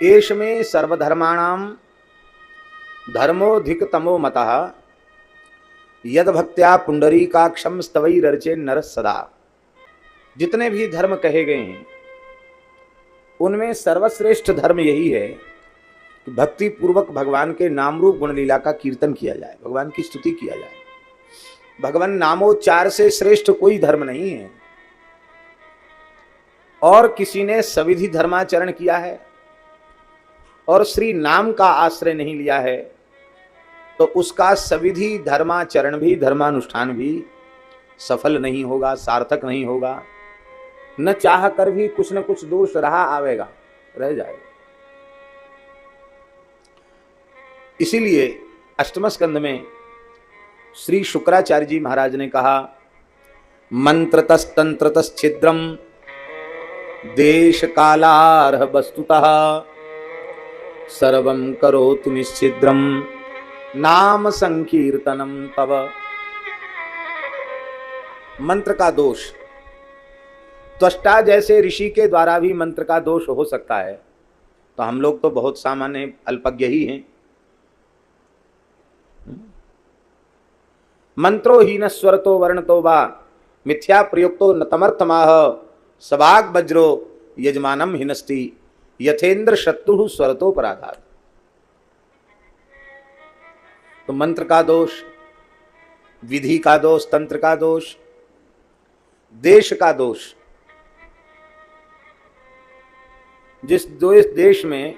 एष में सर्वधर्माणाम धर्मोधिकतमो मतः यद भक्त्या पुंडरीकाक्षम स्तवैरर्चे नर सदा। जितने भी धर्म कहे गए हैं उनमें सर्वश्रेष्ठ धर्म यही है कि भक्ति पूर्वक भगवान के नाम रूप गुण लीला का कीर्तन किया जाए, भगवान की स्तुति किया जाए। भगवान नामोच्चार से श्रेष्ठ कोई धर्म नहीं है। और किसी ने सविधि धर्माचरण किया है और श्री नाम का आश्रय नहीं लिया है तो उसका सविधि धर्माचरण भी, धर्मानुष्ठान भी सफल नहीं होगा, सार्थक नहीं होगा। न चाह कर भी कुछ न कुछ दोष रह जाएगा। इसीलिए अष्टम स्कंद में श्री शुक्राचार्य जी महाराज ने कहा, मंत्रतस्तंत्रतश्छिद्रम देश कालार्ह वस्तुतः सर्वं करोतु निश्चिद्रम नाम संकीर्तनम तव। मंत्र का दोष, त्वष्टा जैसे ऋषि के द्वारा भी मंत्र का दोष हो सकता है, तो हम लोग तो बहुत सामान्य अल्पज्ञ ही हैं। मंत्रो हीन स्वरतो वर्णतो वा मिथ्या प्रयुक्तो न तमर्थमाह सभाग वज्रो यजमानम हिनस्ति यथेन्द्र शत्रु स्वरतो पराघात। तो मंत्र का दोष, विधि का दोष, तंत्र का दोष, देश का दोष। जिस देश में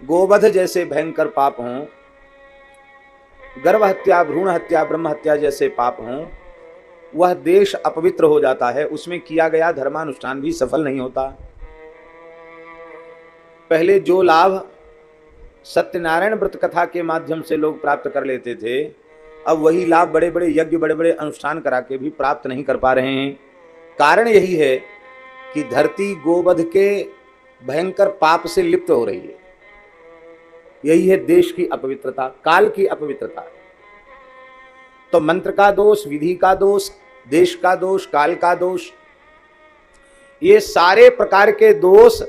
गोवध जैसे भयंकर पाप हों, गर्भ हत्या, भ्रूण हत्या, ब्रह्म हत्या जैसे पाप हों, वह देश अपवित्र हो जाता है। उसमें किया गया धर्मानुष्ठान भी सफल नहीं होता। पहले जो लाभ सत्यनारायण व्रत कथा के माध्यम से लोग प्राप्त कर लेते थे, अब वही लाभ बड़े बड़े यज्ञ, बड़े बड़े अनुष्ठान करा के भी प्राप्त नहीं कर पा रहे हैं। कारण यही है कि धरती गोवध के भयंकर पाप से लिप्त हो रही है। यही है देश की अपवित्रता, काल की अपवित्रता। तो मंत्र का दोष, विधि का दोष, देश का दोष, काल का दोष, ये सारे प्रकार के दोष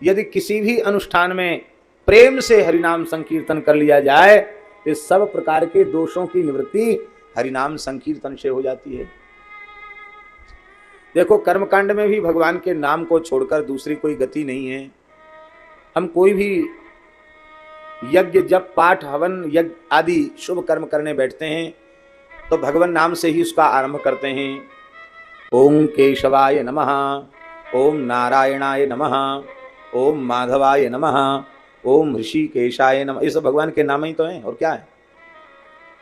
यदि किसी भी अनुष्ठान में प्रेम से हरिनाम संकीर्तन कर लिया जाए तो सब प्रकार के दोषों की निवृत्ति हरिनाम संकीर्तन से हो जाती है। देखो, कर्मकांड में भी भगवान के नाम को छोड़कर दूसरी कोई गति नहीं है। हम कोई भी यज्ञ, जप, पाठ, हवन, यज्ञ आदि शुभ कर्म करने बैठते हैं तो भगवान नाम से ही उसका आरंभ करते हैं। ओम केशवाय नमः, ओम नारायणाय नमः, ओम माधवाय नमः, ओम ऋषिकेशाय नमः। ये सब भगवान के नाम ही तो हैं, और क्या है।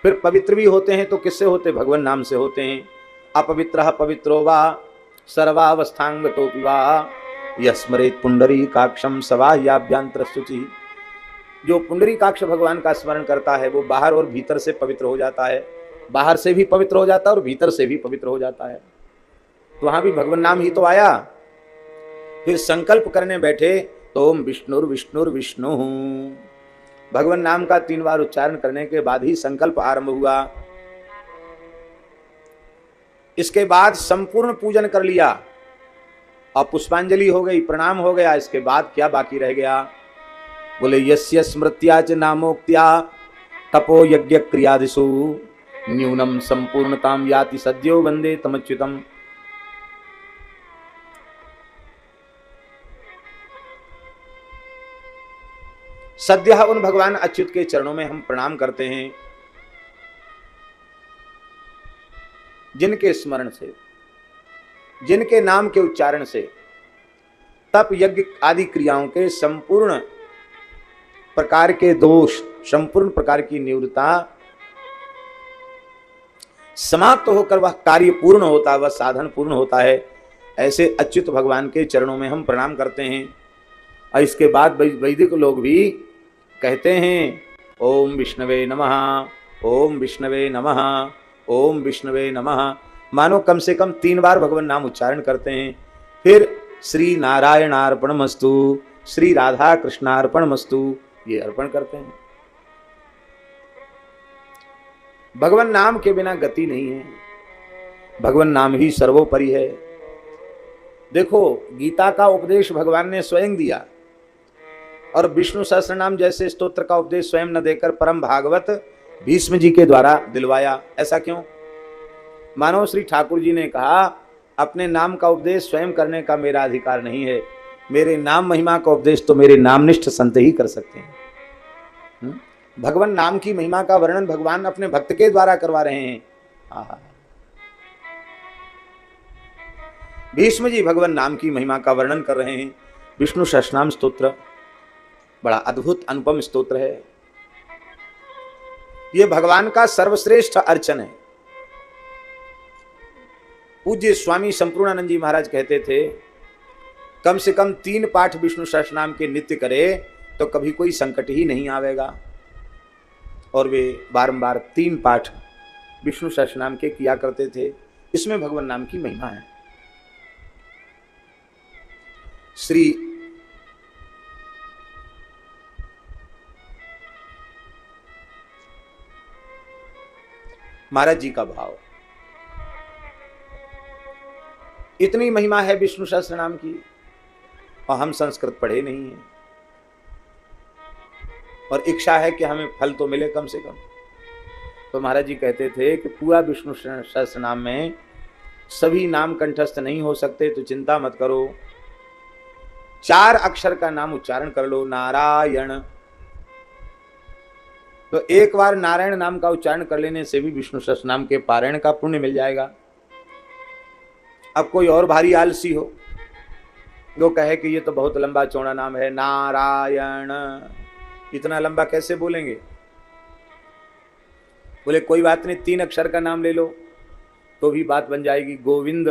फिर पवित्र भी होते हैं तो किससे होते? भगवान नाम से होते हैं। अपवित्रः पवित्रो वा सर्वावस्थांगतोऽपि वा यस्मरेत् पुंडरीकाक्षं सवाह्याभ्यंतर शुचि। जो पुंडरीकाक्ष भगवान का स्मरण करता है वो बाहर और भीतर से पवित्र हो जाता है। बाहर से भी पवित्र हो जाता है और भीतर से भी पवित्र हो जाता है। तो वहां भी भगवान नाम ही तो आया। फिर संकल्प करने बैठे तो ओम विष्णुर्विष्णुर्विष्णु, भगवान नाम का 3 बार उच्चारण करने के बाद ही संकल्प आरंभ हुआ। इसके बाद संपूर्ण पूजन कर लिया और पुष्पांजलि हो गई, प्रणाम हो गया। इसके बाद क्या बाकी रह गया? बोले यस्य स्मृत्या च नामोक्त्या तपो यज्ञ क्रियादिषु न्यूनम संपूर्णताम याति सद्यो वंदे तमच्युतम। सद्यः उन भगवान अच्युत के चरणों में हम प्रणाम करते हैं जिनके स्मरण से, जिनके नाम के उच्चारण से तप, यज्ञ आदि क्रियाओं के संपूर्ण प्रकार के दोष, संपूर्ण प्रकार की निवृत्ता समाप्त होकर वह कार्य पूर्ण होता है, वह साधन पूर्ण होता है। ऐसे अच्युत भगवान के चरणों में हम प्रणाम करते हैं। और इसके बाद वैदिक लोग भी कहते हैं ओम विष्णवे नमः, ओम विष्णवे नमः, ओम विष्णवे नमः। मानो कम से कम 3 बार भगवान नाम उच्चारण करते हैं। फिर श्री नारायणार्पणमस्तु, श्री राधा कृष्णार्पणमस्तु, ये अर्पण करते हैं। भगवान नाम के बिना गति नहीं है। भगवान नाम ही सर्वोपरि है। देखो, गीता का उपदेश भगवान ने स्वयं दिया। और विष्णु सहस्त्रनाम जैसे स्तोत्र का उपदेश स्वयं न देकर परम भागवत भीष्म जी के द्वारा दिलवाया। ऐसा क्यों? मानो श्री ठाकुर जी ने कहा, अपने नाम का उपदेश स्वयं करने का मेरा अधिकार नहीं है, मेरे नाम महिमा का उपदेश तो मेरे नामनिष्ठ संत ही कर सकते हैं। भगवान नाम की महिमा का वर्णन भगवान अपने भक्त के द्वारा करवा रहे हैं। भीष्म जी भगवान नाम की महिमा का वर्णन कर रहे हैं। विष्णु सहस्त्रनाम स्तोत्र बड़ा अद्भुत अनुपम स्तोत्र है। यह भगवान का सर्वश्रेष्ठ अर्चन है। पूज्य स्वामी संपूर्णानंद जी महाराज कहते थे, कम से कम 3 पाठ विष्णु सहस्त्रनाम के नित्य करे तो कभी कोई संकट ही नहीं आवेगा। और वे बारंबार 3 पाठ विष्णु सहस्त्रनाम के किया करते थे। इसमें भगवान नाम की महिमा है। श्री महाराज जी का भाव, इतनी महिमा है विष्णु सहस्त्रनाम की और हम संस्कृत पढ़े नहीं हैं, और इच्छा है कि हमें फल तो मिले कम से कम। तो महाराज जी कहते थे कि पूरा विष्णु सहस्त्रनाम में सभी नाम कंठस्थ नहीं हो सकते तो चिंता मत करो, 4 अक्षर का नाम उच्चारण कर लो, नारायण। तो एक बार नारायण नाम का उच्चारण कर लेने से भी विष्णु सहस्त्रनाम के पारायण का पुण्य मिल जाएगा। अब कोई और भारी आलसी हो, वो कहे कि ये तो बहुत लंबा चौड़ा नाम है, नारायण, इतना लंबा कैसे बोलेंगे? बोले कोई बात नहीं, 3 अक्षर का नाम ले लो तो भी बात बन जाएगी, गोविंद।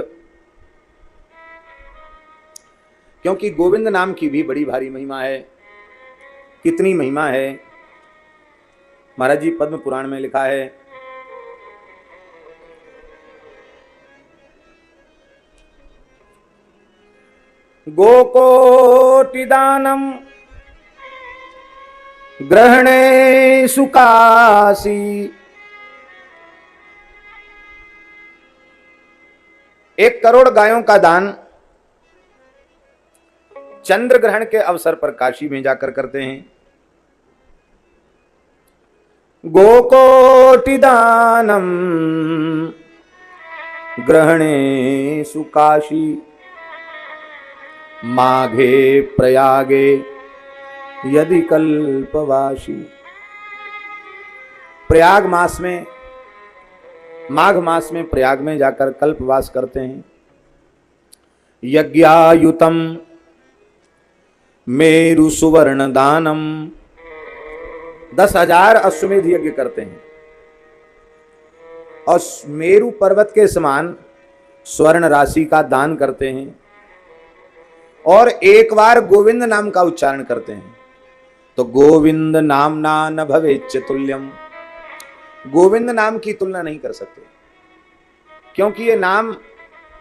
क्योंकि गोविंद नाम की भी बड़ी भारी महिमा है। कितनी महिमा है? महाराज जी पद्म पुराण में लिखा है, गोकोटिदानम ग्रहणे सुकासी, 1 करोड़ गायों का दान चंद्र ग्रहण के अवसर पर काशी में जाकर करते हैं। गोकोटिदानम ग्रहणे सुकाशी, माघे प्रयागे यदि कल्पवासी। प्रयाग मास में, माघ मास में प्रयाग में जाकर कल्पवास करते हैं। यज्ञायुतम मेरु सुवर्ण दानम, 10,000 अश्वमेध यज्ञ करते हैं और मेरु पर्वत के समान स्वर्ण राशि का दान करते हैं और एक बार गोविंद नाम का उच्चारण करते हैं। तो गोविंद नामना न भवेच्च तुल्यम, गोविंद नाम की तुलना नहीं कर सकते, क्योंकि ये नाम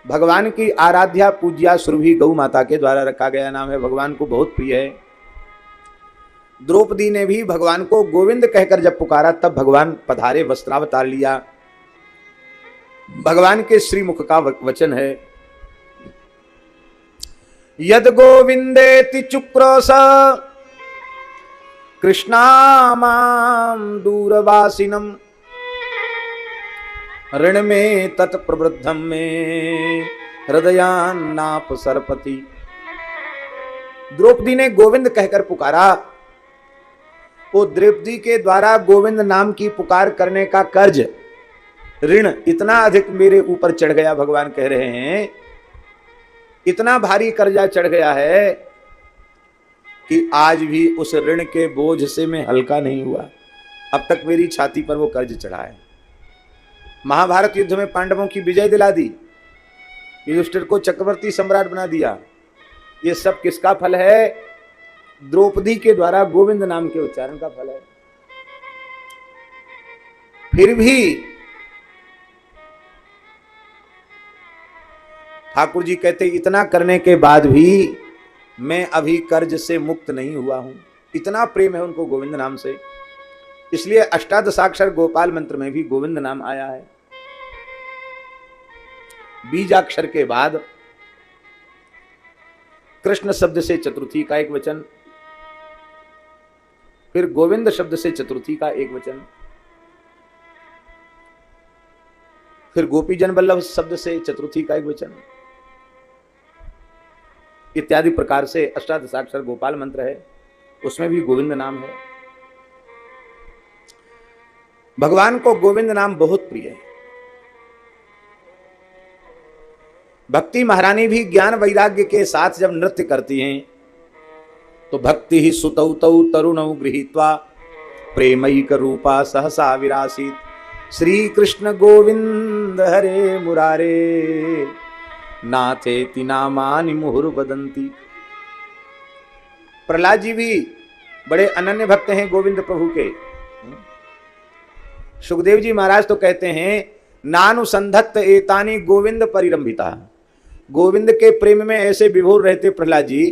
भगवान की आराध्या पूज्या सुरभि गौ माता के द्वारा रखा गया नाम है, भगवान को बहुत प्रिय है। द्रौपदी ने भी भगवान को गोविंद कहकर जब पुकारा तब भगवान पधारे, वस्त्रावतार लिया। भगवान के श्रीमुख का वचन है, यद गोविंदेति चुक्रोश कृष्णामां दूरवासिनम, ऋण में तत्प्रवृद्धम में हृदयान्नाप सरपति। द्रौपदी ने गोविंद कहकर पुकारा, वो द्रौपदी के द्वारा गोविंद नाम की पुकार करने का कर्ज, ऋण इतना अधिक मेरे ऊपर चढ़ गया, भगवान कह रहे हैं इतना भारी कर्जा चढ़ गया है कि आज भी उस ऋण के बोझ से मैं हल्का नहीं हुआ। अब तक मेरी छाती पर वो कर्ज चढ़ा है। महाभारत युद्ध में पांडवों की विजय दिला दी, युधिष्ठिर को चक्रवर्ती सम्राट बना दिया। ये सब किसका फल है? द्रौपदी के द्वारा गोविंद नाम के उच्चारण का फल है। फिर भी ठाकुर जी कहते इतना करने के बाद भी मैं अभी कर्ज से मुक्त नहीं हुआ हूं। इतना प्रेम है उनको गोविंद नाम से, इसलिए अष्टादशाक्षर गोपाल मंत्र में भी गोविंद नाम आया है। बीजाक्षर के बाद कृष्ण शब्द से चतुर्थी का एक वचन, फिर गोविंद शब्द से चतुर्थी का एक वचन, फिर गोपीजन वल्लभ शब्द से चतुर्थी का एक वचन, इत्यादि प्रकार से अष्टादशाक्षर गोपाल मंत्र है, उसमें भी गोविंद नाम है। भगवान को गोविंद नाम बहुत प्रिय है। भक्ति महारानी भी ज्ञान वैराग्य के साथ जब नृत्य करती हैं तो भक्ति ही सुतौ तौ तरुणौ गृहीत्वा प्रेमैक रूपा सहसा विरासीत श्री कृष्ण गोविंद हरे मुरारे नाथेति नामानि मुहुर्वदन्ति। प्रहलाद जी भी बड़े अनन्य भक्त हैं गोविंद प्रभु के। सुखदेव जी महाराज तो कहते हैं नानुसंधत्त एतानि गोविंद परिरंभिता। गोविंद के प्रेम में ऐसे विभोर रहते प्रहलाद जी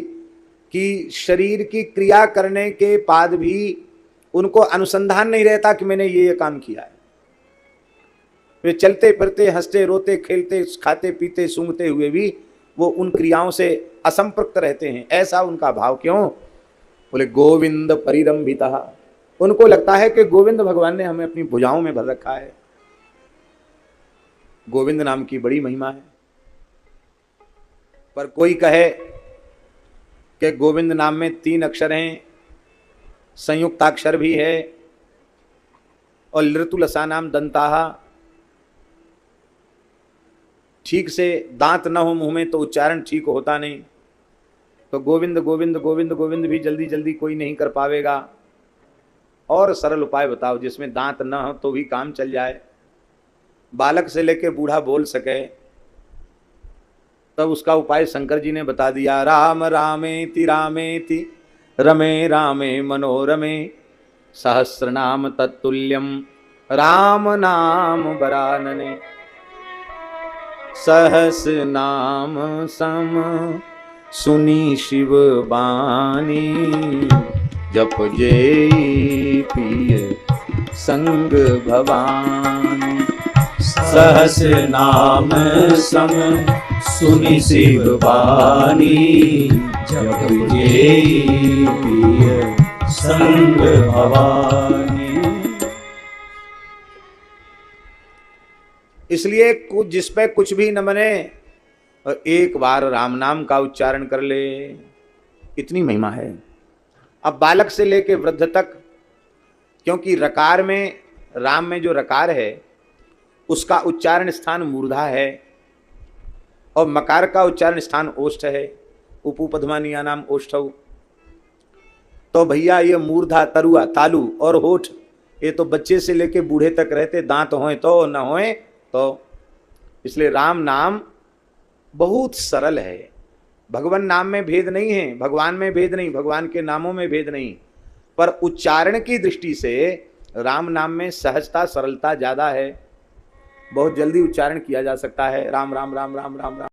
कि शरीर की क्रिया करने के बाद भी उनको अनुसंधान नहीं रहता कि मैंने ये काम किया है। वे चलते फिरते हंसते रोते खेलते खाते पीते सूंघते हुए भी वो उन क्रियाओं से असंपृक्त रहते हैं। ऐसा उनका भाव क्यों? बोले गोविंद परिरंभिता। उनको लगता है कि गोविंद भगवान ने हमें अपनी भुजाओं में भर रखा है। गोविंद नाम की बड़ी महिमा है। पर कोई कहे कि गोविंद नाम में 3 अक्षर हैं, संयुक्ताक्षर भी है, और लृतुलसा नाम दंताहा, ठीक से दांत न हो मुंह में तो उच्चारण ठीक होता नहीं। तो गोविंद गोविंद गोविंद गोविंद भी जल्दी जल्दी कोई नहीं कर पावेगा। और सरल उपाय बताओ जिसमें दांत न हो तो भी काम चल जाए, बालक से लेके बूढ़ा बोल सके। तब उसका उपाय शंकर जी ने बता दिया। राम रामेति रामेति रमे रामे मनोरमे सहस्रनाम तत्तुल्यम राम नाम वरानने। सहस नाम सम सुनी शिव बानी जप जे पिय संग भवानी। सहस नाम सम सुनि शिव बानी जप जे पिय संग भवानी। इसलिए जिस पे कुछ भी न बने और एक बार राम नाम का उच्चारण कर ले, इतनी महिमा है। अब बालक से लेके वृद्ध तक, क्योंकि रकार में, राम में जो रकार है उसका उच्चारण स्थान मूर्धा है और मकार का उच्चारण स्थान ओष्ठ है। उपपधमानिया नाम ओष्ठौ। तो भैया ये मूर्धा, तरुआ, तालु और होठ, ये तो बच्चे से लेके बूढ़े तक रहते, दांत होए तो न होए तो। इसलिए राम नाम बहुत सरल है। भगवान नाम में भेद नहीं है, भगवान में भेद नहीं, भगवान के नामों में भेद नहीं, पर उच्चारण की दृष्टि से राम नाम में सहजता सरलता ज्यादा है। बहुत जल्दी उच्चारण किया जा सकता है। राम राम राम राम राम राम।